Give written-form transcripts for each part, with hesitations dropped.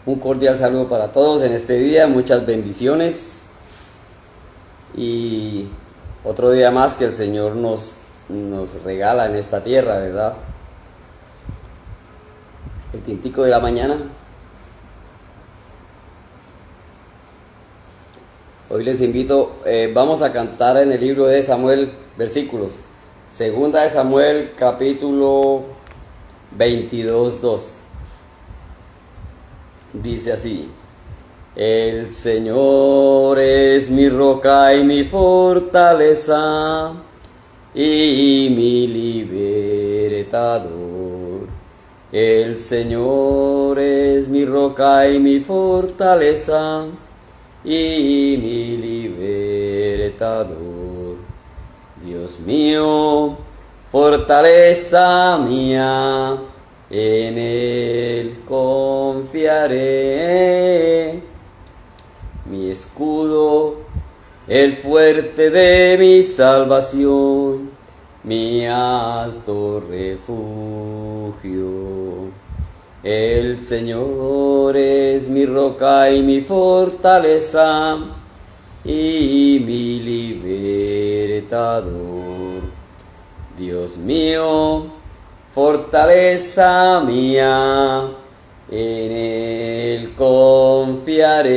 Un cordial saludo para todos en este día, muchas bendiciones y otro día más que el Señor nos regala en esta tierra, ¿verdad? El tintico de la mañana. Hoy les invito, vamos a cantar en el libro de Samuel versículos. Segunda de Samuel capítulo 22:2. Dice así: El Señor es mi roca y mi fortaleza y mi libertador. El Señor es mi roca y mi fortaleza y mi libertador. Dios mío, fortaleza mía, en Él confiaré. Mi escudo, el fuerte de mi salvación, mi alto refugio. El Señor es mi roca y mi fortaleza y mi libertador. Dios mío, fortaleza mía, en Él confiaré.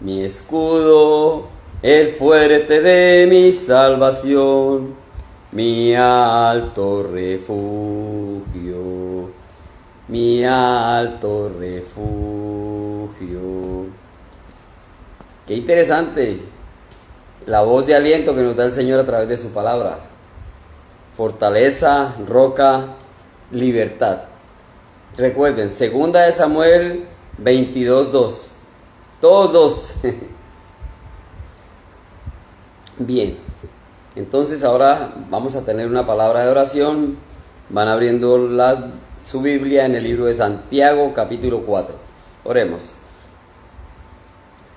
Mi escudo, el fuerte de mi salvación, mi alto refugio. Mi alto refugio. Qué interesante la voz de aliento que nos da el Señor a través de su palabra. Fortaleza, roca, libertad. Recuerden, segunda de Samuel 22:2. Todos dos. Bien, entonces ahora vamos a tener una palabra de oración. Van abriendo su Biblia en el libro de Santiago, capítulo 4. Oremos.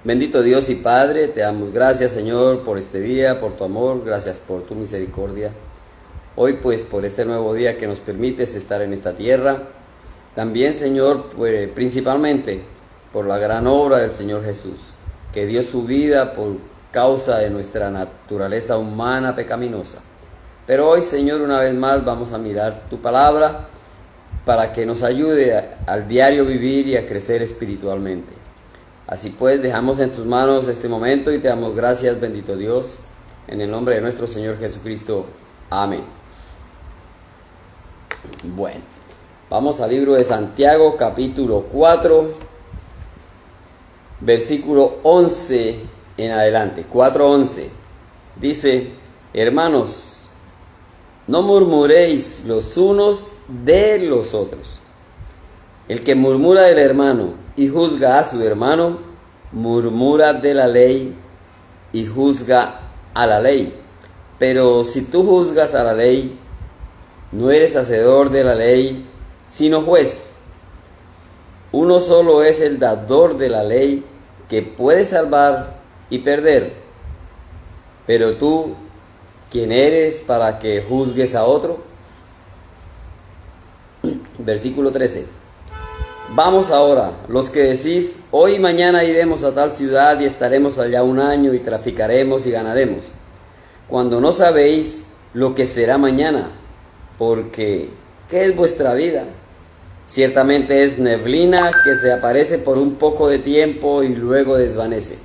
Bendito Dios y Padre, te damos gracias, Señor, por este día, por tu amor, gracias por tu misericordia. Hoy, pues, por este nuevo día que nos permites estar en esta tierra. También, Señor, pues, principalmente por la gran obra del Señor Jesús, que dio su vida por causa de nuestra naturaleza humana pecaminosa. Pero hoy, Señor, una vez más vamos a mirar tu palabra para que nos ayude al diario vivir y a crecer espiritualmente. Así pues, dejamos en tus manos este momento y te damos gracias, bendito Dios, en el nombre de nuestro Señor Jesucristo. Amén. Bueno, vamos al libro de Santiago, capítulo 4, versículo 11 en adelante. 4:11. Dice: Hermanos, no murmuréis los unos de los otros. El que murmura del hermano y juzga a su hermano, murmura de la ley y juzga a la ley. Pero si tú juzgas a la ley, no eres hacedor de la ley, sino juez. Uno solo es el dador de la ley, que puede salvar y perder. Pero tú, ¿quién eres para que juzgues a otro? Versículo 13. Vamos ahora, los que decís, hoy y mañana iremos a tal ciudad y estaremos allá un año y traficaremos y ganaremos, cuando no sabéis lo que será mañana, porque ¿qué es vuestra vida? Ciertamente es neblina que se aparece por un poco de tiempo y luego desvanece.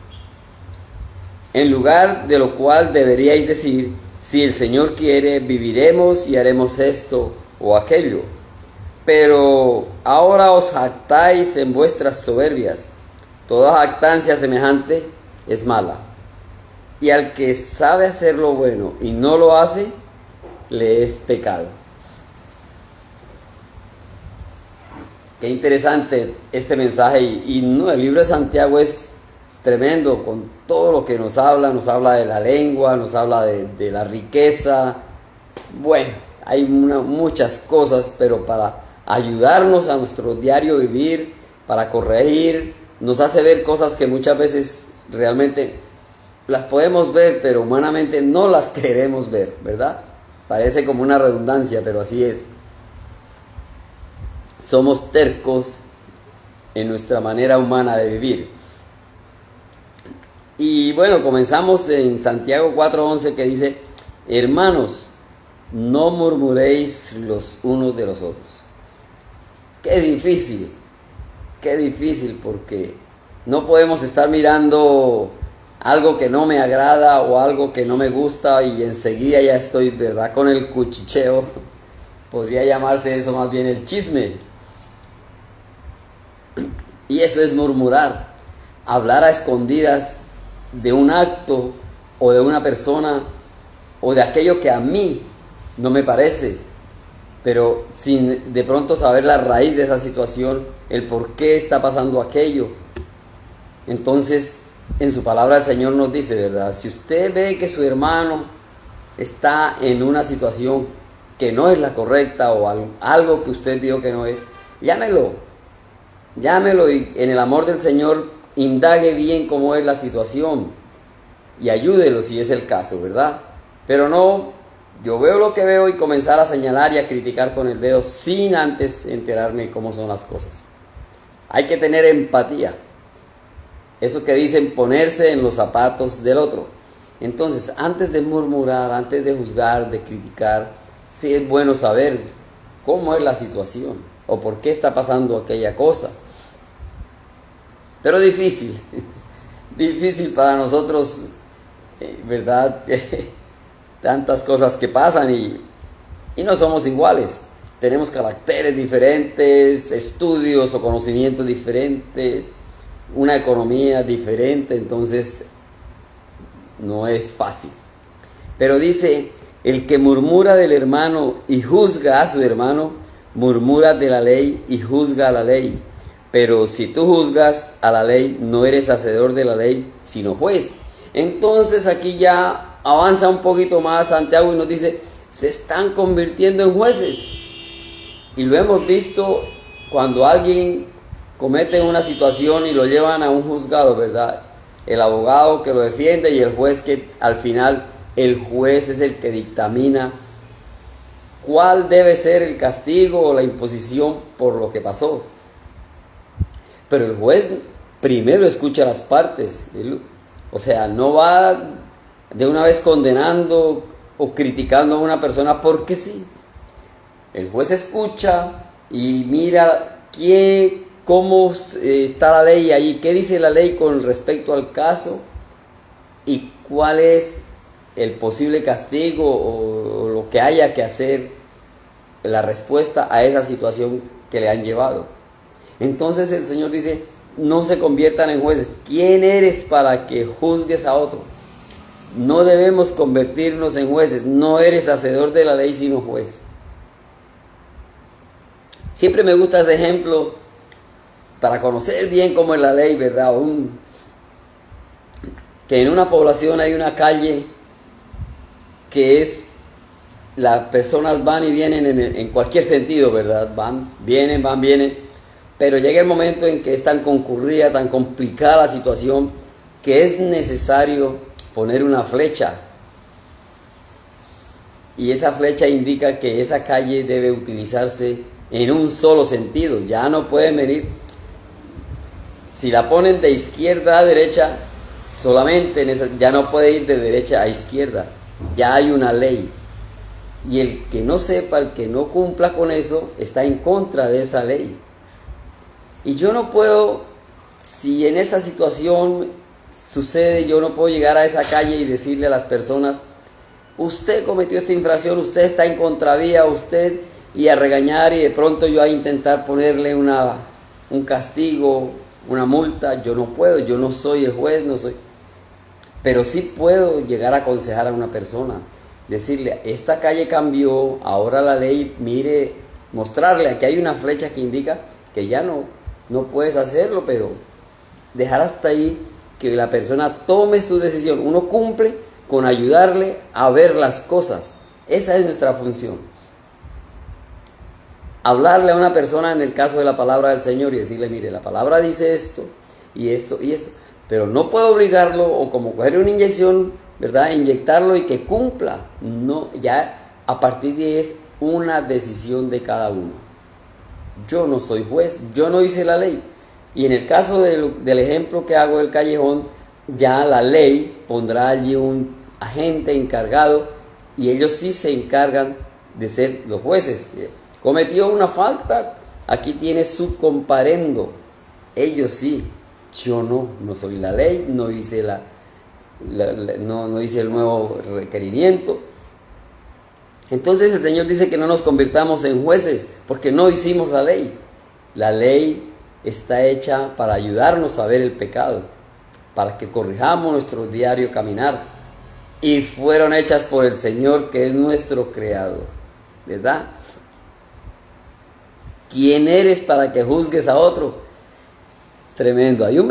En lugar de lo cual deberíais decir, si el Señor quiere, viviremos y haremos esto o aquello. Pero ahora os jactáis en vuestras soberbias. Toda jactancia semejante es mala. Y al que sabe hacer lo bueno y no lo hace, le es pecado. Qué interesante este mensaje. Y no, el libro de Santiago es tremendo con todo lo que nos habla de la lengua, nos habla de la riqueza. Bueno, hay muchas cosas, pero para ayudarnos a nuestro diario vivir, para corregir, nos hace ver cosas que muchas veces realmente las podemos ver, pero humanamente no las queremos ver, ¿verdad? Parece como una redundancia, pero así es. Somos tercos en nuestra manera humana de vivir. Y bueno, comenzamos en Santiago 4:11 que dice, hermanos, no murmuréis los unos de los otros. Qué difícil porque no podemos estar mirando algo que no me agrada o algo que no me gusta y enseguida ya estoy, ¿verdad?, con el cuchicheo. Podría llamarse eso más bien el chisme. Y eso es murmurar, hablar a escondidas de un acto o de una persona o de aquello que a mí no me parece, pero sin de pronto saber la raíz de esa situación, el por qué está pasando aquello. Entonces, en su palabra el Señor nos dice, ¿verdad? Si usted ve que su hermano está en una situación que no es la correcta o algo que usted vio que no es, llámelo y en el amor del Señor indague bien cómo es la situación y ayúdelo si es el caso, ¿verdad? Pero no, yo veo lo que veo y comenzar a señalar y a criticar con el dedo sin antes enterarme cómo son las cosas. Hay que tener empatía. Eso que dicen, ponerse en los zapatos del otro. Entonces, antes de murmurar, antes de juzgar, de criticar, sí es bueno saber cómo es la situación o por qué está pasando aquella cosa. Pero difícil para nosotros, ¿verdad? Tantas cosas que pasan y no somos iguales. Tenemos caracteres diferentes, estudios o conocimientos diferentes, una economía diferente, entonces no es fácil. Pero dice, el que murmura del hermano y juzga a su hermano, murmura de la ley y juzga a la ley. Pero si tú juzgas a la ley, no eres hacedor de la ley, sino juez. Entonces aquí ya avanza un poquito más Santiago y nos dice, se están convirtiendo en jueces. Y lo hemos visto cuando alguien comete una situación y lo llevan a un juzgado, ¿verdad? El abogado que lo defiende y el juez que al final, el juez es el que dictamina cuál debe ser el castigo o la imposición por lo que pasó. Pero el juez primero escucha las partes, o sea, no va de una vez condenando o criticando a una persona porque sí. El juez escucha y mira cómo está la ley ahí, qué dice la ley con respecto al caso y cuál es el posible castigo o lo que haya que hacer, la respuesta a esa situación que le han llevado. Entonces el Señor dice, no se conviertan en jueces. ¿Quién eres para que juzgues a otro? No debemos convertirnos en jueces. No eres hacedor de la ley, sino juez. Siempre me gusta ese ejemplo para conocer bien cómo es la ley, ¿verdad? Que en una población hay una calle que es, las personas van y vienen en cualquier sentido, ¿verdad? Van, vienen. Pero llega el momento en que es tan concurrida, tan complicada la situación, que es necesario poner una flecha. Y esa flecha indica que esa calle debe utilizarse en un solo sentido. Ya no pueden venir. Si la ponen de izquierda a derecha, solamente ya no puede ir de derecha a izquierda. Ya hay una ley. Y el que no sepa, el que no cumpla con eso, está en contra de esa ley. Y yo no puedo, si en esa situación sucede, yo no puedo llegar a esa calle y decirle a las personas, usted cometió esta infracción, usted está en contravía, y a regañar y de pronto yo a intentar ponerle un castigo, una multa. Yo no puedo, yo no soy el juez, pero sí puedo llegar a aconsejar a una persona, decirle, esta calle cambió, ahora la ley, mire, mostrarle, aquí hay una flecha que indica que ya no puedes hacerlo, pero dejar hasta ahí que la persona tome su decisión. Uno cumple con ayudarle a ver las cosas. Esa es nuestra función. Hablarle a una persona en el caso de la palabra del Señor y decirle, mire, la palabra dice esto y esto y esto, pero no puedo obligarlo o como coger una inyección, ¿verdad? Inyectarlo y que cumpla. No, ya a partir de ahí es una decisión de cada uno. Yo no soy juez, yo no hice la ley, Y en el caso del ejemplo que hago del callejón, ya la ley pondrá allí un agente encargado y ellos sí se encargan de ser los jueces. Cometió una falta, aquí tiene su comparendo. Ellos sí, yo no soy la ley, no hice no hice el nuevo requerimiento. Entonces el Señor dice que no nos convirtamos en jueces porque no hicimos la ley. La ley está hecha para ayudarnos a ver el pecado, para que corrijamos nuestro diario caminar. Y fueron hechas por el Señor, que es nuestro creador, ¿verdad? ¿Quién eres para que juzgues a otro? Tremendo. Hay un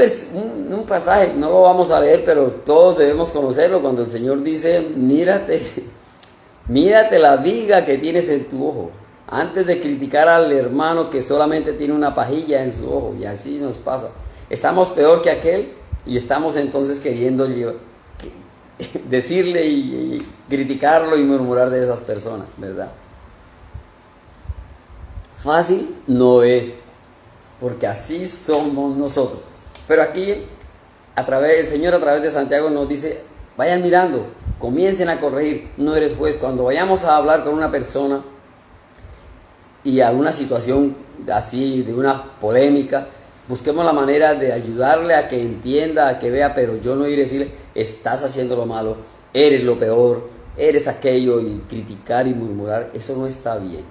pasaje, no lo vamos a leer, pero todos debemos conocerlo, cuando el Señor dice, mírate la viga que tienes en tu ojo, antes de criticar al hermano que solamente tiene una pajilla en su ojo. Y así nos pasa. Estamos peor que aquel y estamos entonces queriendo decirle y criticarlo y murmurar de esas personas, ¿verdad? Fácil no es, porque así somos nosotros. Pero aquí el Señor a través de Santiago nos dice, vayan mirando, comiencen a corregir. No eres juez. Cuando vayamos a hablar con una persona y a una situación así, de una polémica, busquemos la manera de ayudarle a que entienda, a que vea, pero yo no iré a decirle, estás haciendo lo malo, eres lo peor, eres aquello, y criticar y murmurar, eso no está bien.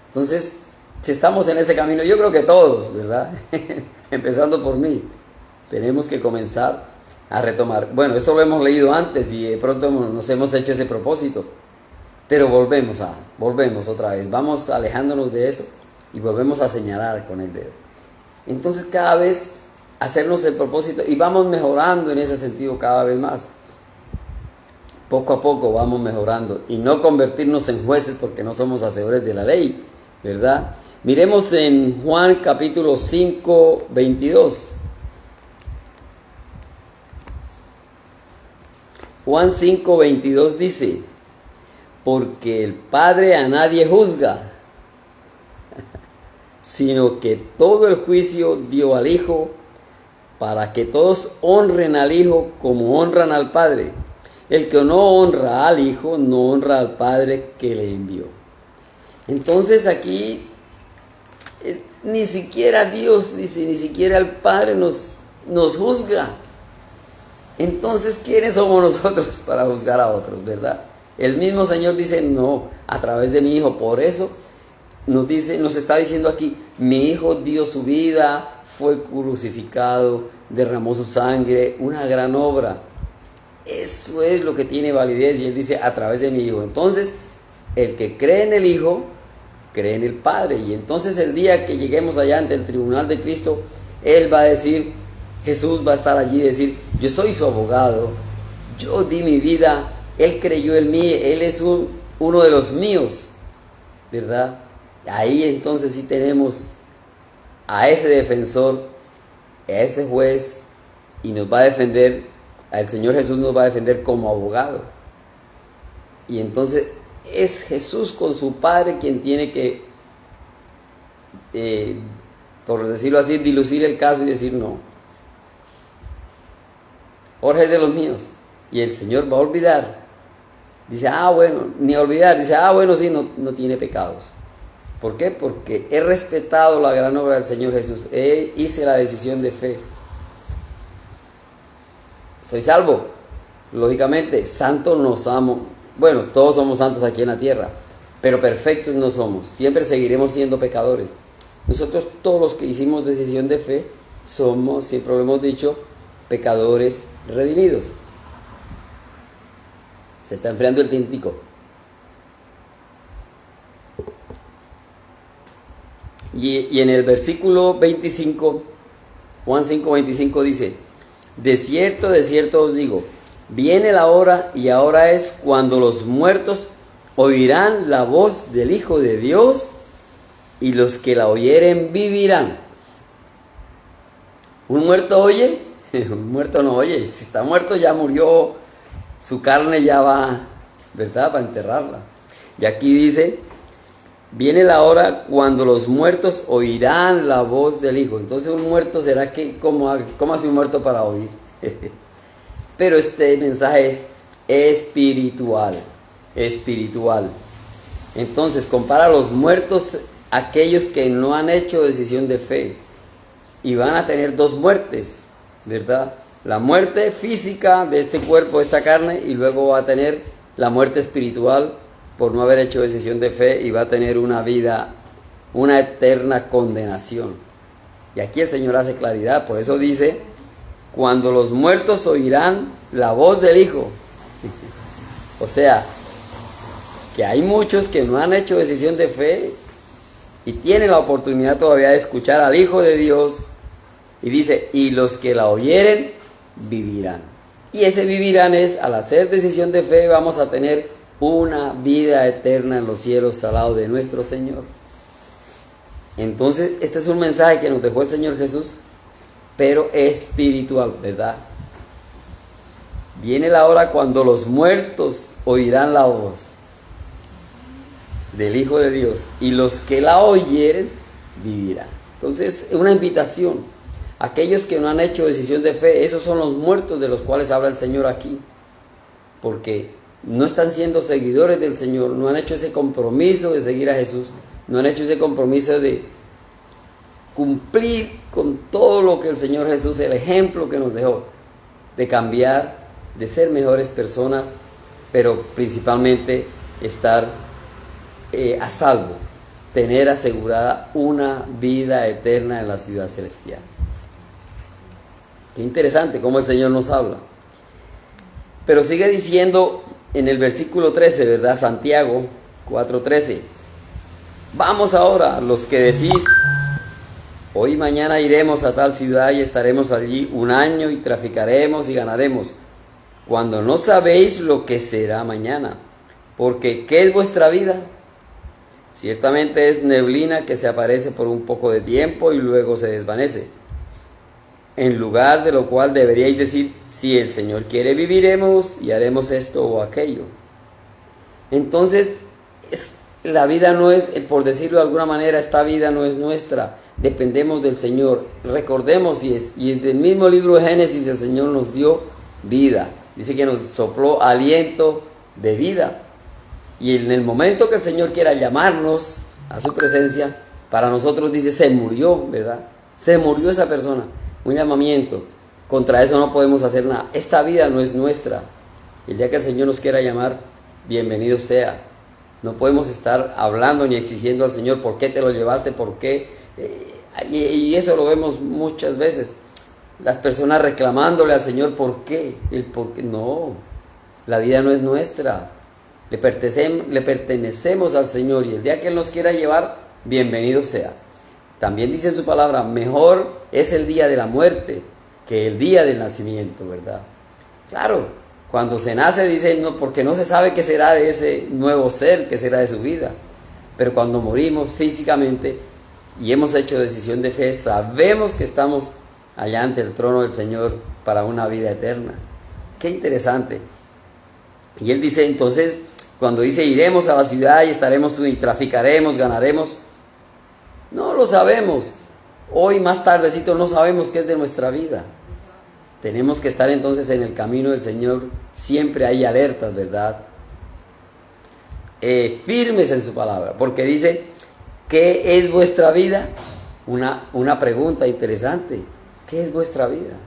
Entonces, si estamos en ese camino, yo creo que todos, ¿verdad? Empezando por mí, tenemos que comenzar a retomar. Bueno, esto lo hemos leído antes y de pronto nos hemos hecho ese propósito, pero volvemos otra vez, vamos alejándonos de eso y volvemos a señalar con el dedo. Entonces cada vez hacernos el propósito y vamos mejorando en ese sentido cada vez más. Poco a poco vamos mejorando y no convertirnos en jueces porque no somos hacedores de la ley, ¿verdad? Miremos en Juan capítulo 5, 22. Juan 5, 22 dice, porque el Padre a nadie juzga, sino que todo el juicio dio al Hijo, para que todos honren al Hijo como honran al Padre. El que no honra al Hijo, no honra al Padre que le envió. Entonces aquí, ni siquiera Dios, dice, ni siquiera el Padre nos juzga. Entonces, ¿quiénes somos nosotros para juzgar a otros, verdad? El mismo Señor dice, no, a través de mi Hijo. Por eso nos está diciendo aquí, mi Hijo dio su vida, fue crucificado, derramó su sangre, una gran obra. Eso es lo que tiene validez, y Él dice, a través de mi Hijo. Entonces, el que cree en el Hijo, cree en el Padre. Y entonces el día que lleguemos allá ante el tribunal de Cristo, Él va a decir, Jesús va a estar allí y decir, yo soy su abogado, yo di mi vida, Él creyó en mí, Él es uno de los míos, ¿verdad? Ahí entonces sí tenemos a ese defensor, a ese juez, y nos va a defender, el Señor Jesús nos va a defender como abogado. Y entonces es Jesús con su Padre quien tiene que, por decirlo así, dilucir el caso y decir no. Jorge es de los míos. Y el Señor va a olvidar. Dice, bueno, ni olvidar. Dice, bueno, sí, no tiene pecados. ¿Por qué? Porque he respetado la gran obra del Señor Jesús. Hice la decisión de fe. Soy salvo. Lógicamente, santos nos amo. Bueno, todos somos santos aquí en la tierra, pero perfectos no somos. Siempre seguiremos siendo pecadores. Nosotros todos los que hicimos decisión de fe somos, siempre lo hemos dicho, pecadores redimidos. Se está enfriando el tintico. Y en el versículo 25, Juan 5, 25 dice, de cierto os digo, viene la hora y ahora es cuando los muertos oirán la voz del Hijo de Dios y los que la oyeren vivirán. ¿Un muerto oye? Un muerto no oye. Si está muerto ya murió, su carne ya va, ¿verdad? Para enterrarla. Y aquí dice, Viene la hora cuando los muertos oirán la voz del Hijo. Entonces un muerto será que, ¿cómo hace un muerto para oír? Pero este mensaje es espiritual, espiritual. Entonces compara a los muertos, aquellos que no han hecho decisión de fe. Y van a tener dos muertes, ¿verdad? La muerte física de este cuerpo, de esta carne, y luego va a tener la muerte espiritual por no haber hecho decisión de fe, y va a tener una vida, una eterna condenación. Y aquí el Señor hace claridad, por eso dice, cuando los muertos oirán la voz del Hijo. O sea, que hay muchos que no han hecho decisión de fe y tienen la oportunidad todavía de escuchar al Hijo de Dios. Y dice, y los que la oyeren, vivirán. Y ese vivirán es, al hacer decisión de fe, vamos a tener una vida eterna en los cielos al lado de nuestro Señor. Entonces, este es un mensaje que nos dejó el Señor Jesús, pero espiritual, ¿verdad? Viene la hora cuando los muertos oirán la voz del Hijo de Dios, y los que la oyeren, vivirán. Entonces, es una invitación. Aquellos que no han hecho decisión de fe, esos son los muertos de los cuales habla el Señor aquí, porque no están siendo seguidores del Señor, no han hecho ese compromiso de seguir a Jesús, no han hecho ese compromiso de cumplir con todo lo que el Señor Jesús, el ejemplo que nos dejó, de cambiar, de ser mejores personas, pero principalmente estar a salvo, tener asegurada una vida eterna en la ciudad celestial. Qué interesante cómo el Señor nos habla. Pero sigue diciendo en el versículo 13, ¿verdad? Santiago 4:13. Vamos ahora, los que decís, hoy y mañana iremos a tal ciudad y estaremos allí un año y traficaremos y ganaremos, cuando no sabéis lo que será mañana. Porque ¿qué es vuestra vida? Ciertamente es neblina que se aparece por un poco de tiempo y luego se desvanece. En lugar de lo cual deberíais decir, si el Señor quiere, viviremos y haremos esto o aquello. Entonces, la vida no es, por decirlo de alguna manera, esta vida no es nuestra. Dependemos del Señor. Recordemos, y es del mismo libro de Génesis, el Señor nos dio vida. Dice que nos sopló aliento de vida. Y en el momento que el Señor quiera llamarnos a su presencia, para nosotros dice, se murió, ¿verdad? Se murió esa persona. Un llamamiento. Contra eso no podemos hacer nada. Esta vida no es nuestra. El día que el Señor nos quiera llamar, bienvenido sea. No podemos estar hablando ni exigiendo al Señor por qué te lo llevaste, por qué. Y eso lo vemos muchas veces. Las personas reclamándole al Señor por qué. El por qué. No, la vida no es nuestra. Le pertenecemos al Señor, y el día que Él nos quiera llevar, bienvenido sea. También dice su palabra, mejor es el día de la muerte que el día del nacimiento, ¿verdad? Claro, cuando se nace dice, no, porque no se sabe qué será de ese nuevo ser, qué será de su vida. Pero cuando morimos físicamente y hemos hecho decisión de fe, sabemos que estamos allá ante el trono del Señor para una vida eterna. Qué interesante. Y Él dice, entonces, cuando dice, iremos a la ciudad y estaremos y traficaremos, ganaremos, no lo sabemos. Hoy más tardecito no sabemos qué es de nuestra vida. Tenemos que estar entonces en el camino del Señor. Siempre hay alertas, ¿verdad? Firmes en su palabra. Porque dice, ¿qué es vuestra vida? Una pregunta interesante. ¿Qué es vuestra vida?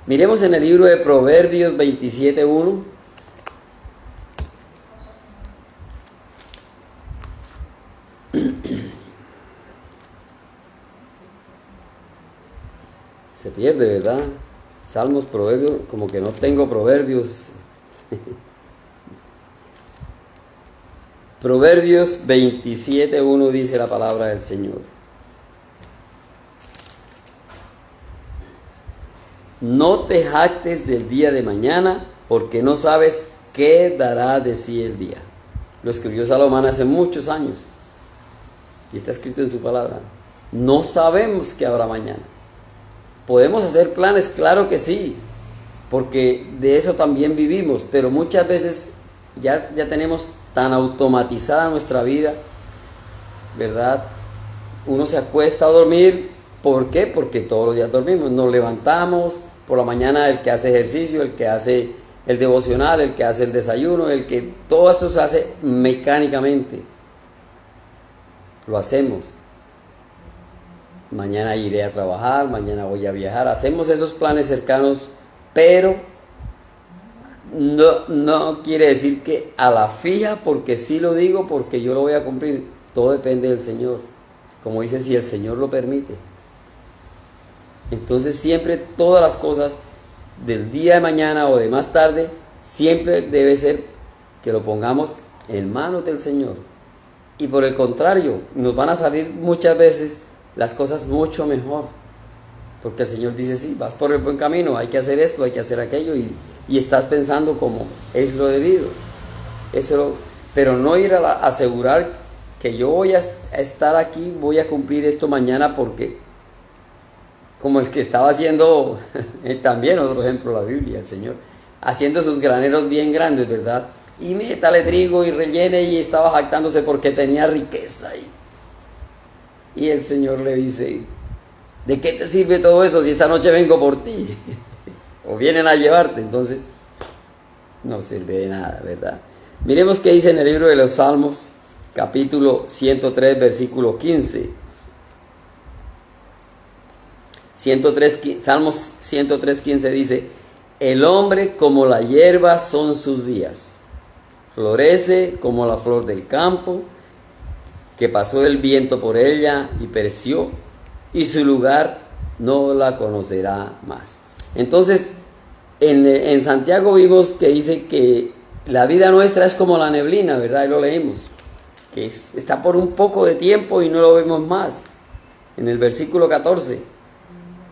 Miremos en el libro de Proverbios 27:1. Se pierde, ¿verdad? Salmos, proverbios, como que no tengo proverbios. Proverbios 27:1 dice la palabra del Señor. No te jactes del día de mañana, porque no sabes qué dará de sí el día. Lo escribió Salomón hace muchos años. Y está escrito en su palabra. No sabemos qué habrá mañana. ¿Podemos hacer planes? Claro que sí, porque de eso también vivimos, pero muchas veces ya tenemos tan automatizada nuestra vida ¿verdad? Uno se acuesta a dormir. ¿Por qué? Porque todos los días dormimos. Nos levantamos por la mañana, el que hace ejercicio, el que hace el devocional, el que hace el desayuno, todo esto se hace mecánicamente. Lo hacemos. Mañana iré a trabajar, mañana voy a viajar. Hacemos esos planes cercanos, pero no quiere decir que a la fija, porque sí lo digo, porque yo lo voy a cumplir. Todo depende del Señor. Como dice, si el Señor lo permite. Entonces siempre todas las cosas del día de mañana o de más tarde, siempre debe ser que lo pongamos en manos del Señor. Y por el contrario, nos van a salir muchas veces las cosas mucho mejor. Porque el Señor dice, sí, vas por el buen camino, hay que hacer esto, hay que hacer aquello, y estás pensando como es lo debido. Pero no ir a asegurar que yo voy a estar aquí, voy a cumplir esto mañana, porque como el que estaba haciendo, también otro ejemplo, la Biblia, el Señor, haciendo sus graneros bien grandes, ¿verdad? Y métale trigo y rellene, y estaba jactándose porque tenía riqueza. Y el Señor le dice, ¿de qué te sirve todo eso si esta noche vengo por ti? O vienen a llevarte. Entonces, no sirve de nada, ¿verdad? Miremos qué dice en el libro de los Salmos, capítulo 103, versículo 15. Salmos 103, 15 dice, el hombre como la hierba son sus días, florece como la flor del campo, que pasó el viento por ella y pereció, y su lugar no la conocerá más. Entonces, en Santiago vimos que dice que la vida nuestra es como la neblina, ¿verdad? Y lo leímos, que está por un poco de tiempo y no lo vemos más. En el versículo 14,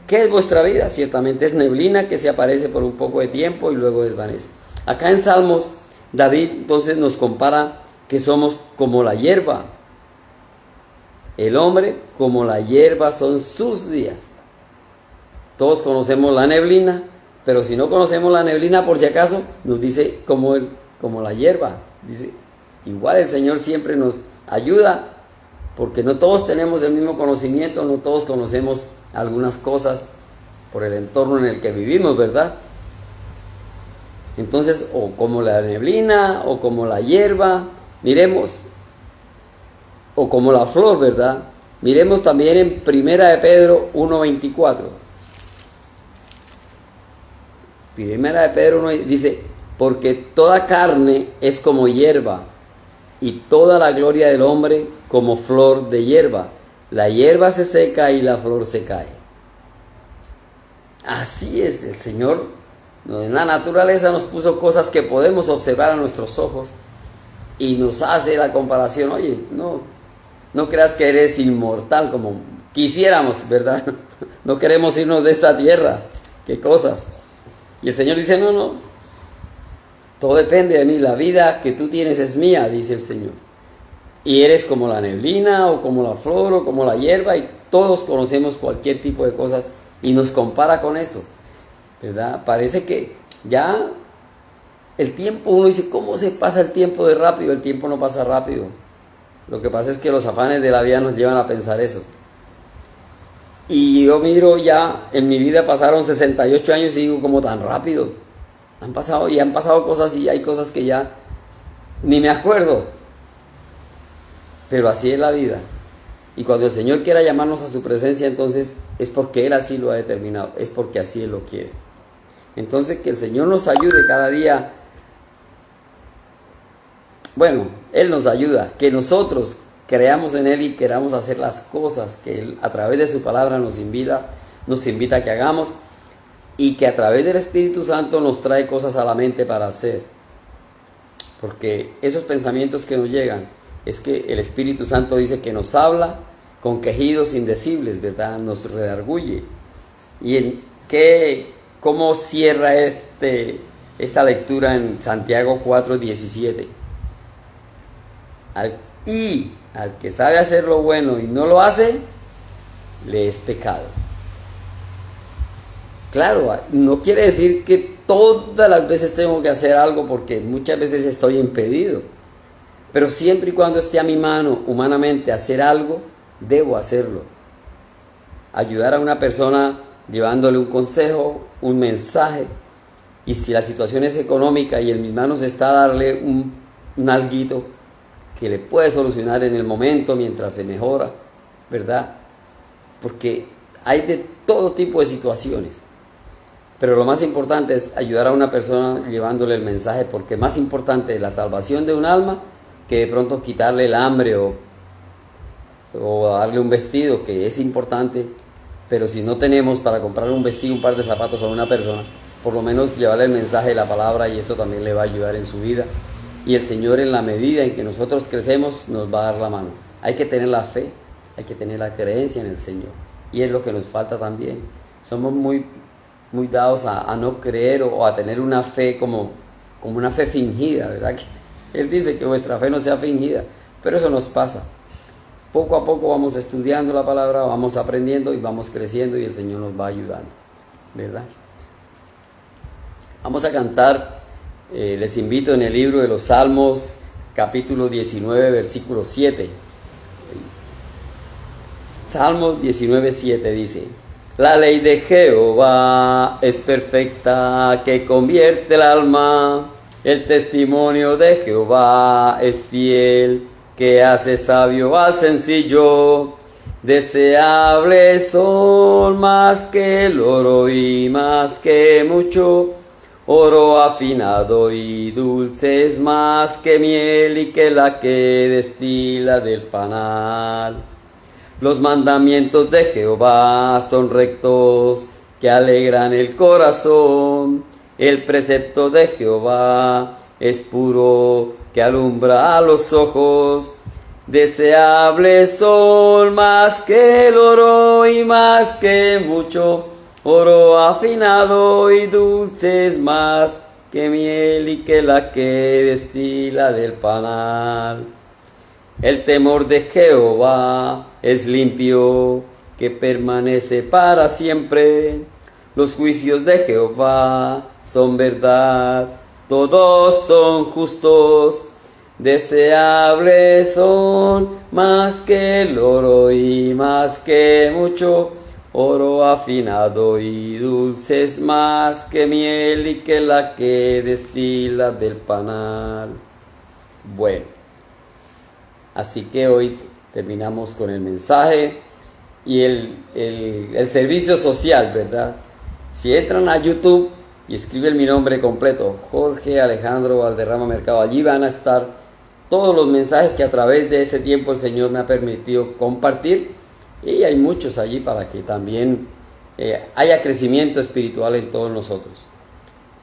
¿qué es vuestra vida? Ciertamente es neblina que se aparece por un poco de tiempo y luego desvanece. Acá en Salmos, David entonces nos compara que somos como la hierba. El hombre como la hierba son sus días. Todos conocemos la neblina, pero si no conocemos la neblina, por si acaso, nos dice como la hierba. Dice, igual el Señor siempre nos ayuda, porque no todos tenemos el mismo conocimiento, no todos conocemos algunas cosas por el entorno en el que vivimos, ¿verdad? Entonces, o como la neblina, o como la hierba, miremos, o como la flor, ¿verdad? Miremos también en Primera de Pedro 1:24. Primera de Pedro 1 dice, porque toda carne es como hierba, y toda la gloria del hombre como flor de hierba. La hierba se seca y la flor se cae. Así es, el Señor en la naturaleza nos puso cosas que podemos observar a nuestros ojos y nos hace la comparación. Oye, no creas que eres inmortal como quisiéramos, ¿verdad? No queremos irnos de esta tierra. ¿Qué cosas? Y el Señor dice, no, todo depende de mí, la vida que tú tienes es mía, dice el Señor. Y eres como la neblina, o como la flor, o como la hierba, y todos conocemos cualquier tipo de cosas, y nos compara con eso, ¿verdad? Parece que ya el tiempo, uno dice, ¿cómo se pasa el tiempo de rápido? El tiempo no pasa rápido. Lo que pasa es que los afanes de la vida nos llevan a pensar eso. Y yo miro ya, en mi vida pasaron 68 años y digo, ¿cómo tan rápido? Han pasado cosas, y hay cosas que ya ni me acuerdo. Pero así es la vida. Y cuando el Señor quiera llamarnos a su presencia, entonces es porque Él así lo ha determinado, es porque así Él lo quiere. Entonces que el Señor nos ayude cada día. Bueno, Él nos ayuda, que nosotros creamos en Él y queramos hacer las cosas que Él a través de su palabra nos invita a que hagamos, y que a través del Espíritu Santo nos trae cosas a la mente para hacer. Porque esos pensamientos que nos llegan, es que el Espíritu Santo dice que nos habla con quejidos indecibles, ¿verdad? Nos redarguye. ¿Y cómo cierra esta lectura en Santiago 4:17? Al que sabe hacer lo bueno y no lo hace, le es pecado. Claro, no quiere decir que todas las veces tengo que hacer algo, porque muchas veces estoy impedido. Pero siempre y cuando esté a mi mano humanamente hacer algo, debo hacerlo. Ayudar a una persona llevándole un consejo, un mensaje. Y si la situación es económica y en mis manos está darle un alguito que le puede solucionar en el momento mientras se mejora, ¿verdad? Porque hay de todo tipo de situaciones. Pero lo más importante es ayudar a una persona llevándole el mensaje, porque más importante es la salvación de un alma que de pronto quitarle el hambre o darle un vestido, que es importante. Pero si no tenemos para comprarle un vestido, un par de zapatos a una persona, por lo menos llevarle el mensaje de la palabra, y eso también le va a ayudar en su vida. Y el Señor, en la medida en que nosotros crecemos, nos va a dar la mano. Hay que tener la fe, hay que tener la creencia en el Señor. Y es lo que nos falta también. Somos muy dados a no creer o a tener una fe como una fe fingida, ¿verdad? Él dice que vuestra fe no sea fingida, pero eso nos pasa. Poco a poco vamos estudiando la palabra, vamos aprendiendo y vamos creciendo, y el Señor nos va ayudando, ¿verdad? Vamos a cantar, les invito, en el libro de los Salmos, capítulo 19, versículo 7. Salmos 19, 7 dice: la ley de Jehová es perfecta, que convierte el alma. El testimonio de Jehová es fiel, que hace sabio al sencillo. Deseables son más que el oro y más que mucho oro afinado, y dulces más que miel y que la que destila del panal. Los mandamientos de Jehová son rectos, que alegran el corazón. El precepto de Jehová es puro, que alumbra a los ojos. Deseables son más que el oro y más que mucho oro afinado, y dulces más que miel y que la que destila del panal. El temor de Jehová es limpio, que permanece para siempre. Los juicios de Jehová son verdad, todos son justos. Deseables son más que el oro y más que mucho oro afinado, y dulces más que miel y que la que destila del panal. Bueno, así que hoy terminamos con el mensaje y el servicio social, ¿verdad? Si entran a YouTube y escriben mi nombre completo, Jorge Alejandro Valderrama Mercado, allí van a estar todos los mensajes que a través de este tiempo el Señor me ha permitido compartir, y hay muchos allí para que también haya crecimiento espiritual en todos nosotros.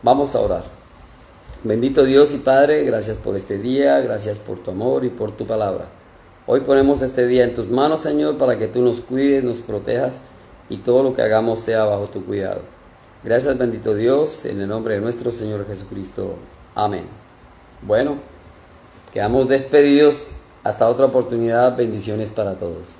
Vamos a orar. Bendito Dios y Padre, gracias por este día, gracias por tu amor y por tu palabra. Hoy ponemos este día en tus manos, Señor, para que tú nos cuides, nos protejas, y todo lo que hagamos sea bajo tu cuidado. Gracias, bendito Dios, en el nombre de nuestro Señor Jesucristo. Amén. Bueno, quedamos despedidos. Hasta otra oportunidad. Bendiciones para todos.